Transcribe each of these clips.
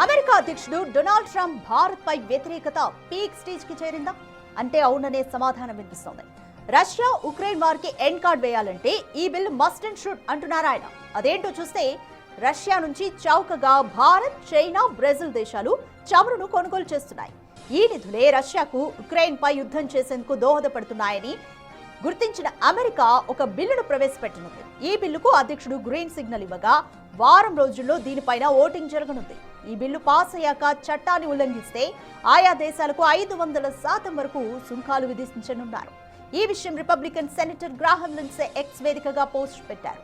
America అధ్యక్షుడు Donald Trump Bharat పై వ్యతిరేకత peak stage కి చేరిందా అంటే అవుననే సమాధానం వినిపిస్తోంది. రష్యా ఉక్రెయిన్ వార్ కి ఎండ్ కార్డ్ వేయాలంటే ఈ బిల్ మస్ట్ అండ్ షుడ్ అంటున్నారు ఆయన. అదేంటో చూస్తే రష్యా నుంచి చౌకగా భారత్, చైనా, బ్రెజిల్ దేశాలు చమురును కొనుగోలు చేస్తున్నాయి. ఈ నిధులే రష్యాకు ఉక్రెయిన్ పై యుద్ధం చేసేందుకు దోహదపడుతున్నాయని గుర్తించిన అమెరికా ఒక బిల్లును ప్రవేశపెట్టనుంది. ఈ బిల్లుకు అధ్యక్షుడు గ్రీన్ సిగ్నల్ ఇవ్వగా వారం రోజుల్లో దీనిపైన ఓటింగ్ జరగనుంది. ఈ బిల్లు పాస్ అయ్యాక చట్టాన్ని ఉల్లంఘిస్తే ఆయా దేశాలకు 500% వరకు సుంకాలు విధించనున్నారు. ఈ విషయం Republican senator Graham Lindsay X వేదికగా పోస్ట్ పెట్టారు.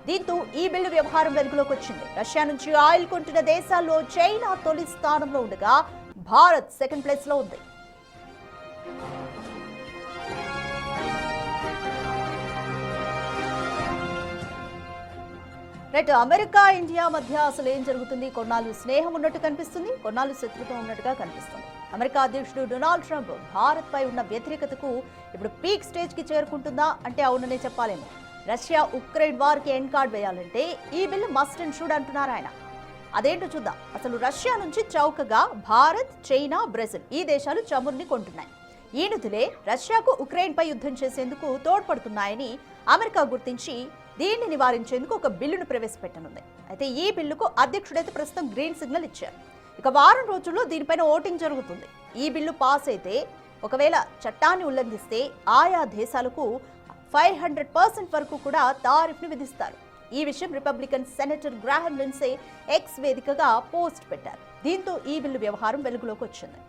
దీంతో ఈ బిల్లు వ్యవహారం వెలుగులోకి వచ్చింది. రష్యా నుంచి ఆయిల్ కొంటున్న దేశాల్లో చైనా తొలి స్థానంలో ఉండగా భారత్ సెకండ్ ప్లేస్ లో ఉంది. అమెరికా ఇండియా మధ్య అసలు ఏం జరుగుతుంది? కొన్నాళ్ళు స్నేహం ఉన్నట్టు కనిపిస్తుంది, కొన్నాళ్ళు శత్రుత్వం ఉన్నట్టుగా కనిపిస్తుంది. అమెరికా అధ్యక్షుడు డొనాల్డ్ ట్రంప్ భారత్ పై ఉన్న వ్యతిరేకతకు ఇప్పుడు పీక్ స్టేజ్ కి చేరుకుంటుందా అంటే అవుననే చెప్పాలేమో. రష్యా ఉక్రెయిన్ వార్ కి ఎండ్ కార్డ్ వేయాలంటే ఈ బిల్లు మస్ట్ అండ్ షుడ్ అంటున్నారు ఆయన. అదేంటో చూద్దాం. అసలు రష్యా నుంచి చౌకగా భారత్, చైనా, బ్రెజిల్ ఈ దేశాలు చమురుని కొంటున్నాయి. ఈ నిధులే రష్యాకు ఉక్రెయిన్ పై యుద్ధం చేసేందుకు తోడ్పడుతున్నాయని అమెరికా గుర్తించి దీన్ని నివారించేందుకు ఒక బిల్లును ప్రవేశపెట్టనుంది. అయితే ఈ బిల్లుకు అధ్యక్షుడైతే ప్రస్తుతం గ్రీన్ సిగ్నల్ ఇచ్చారు. ఇక వారం రోజుల్లో దీనిపైన ఓటింగ్ జరుగుతుంది. ఈ బిల్లు పాస్ అయితే ఒకవేళ చట్టాన్ని ఉల్లంఘిస్తే ఆయా దేశాలకు 500% వరకు కూడా తారిఫ్ను విధిస్తారు. ఈ విషయం Republican senator Graham Lindsay X వేదికగా పోస్ట్ పెట్టారు. దీంతో ఈ బిల్లు వ్యవహారం వెలుగులోకి వచ్చింది.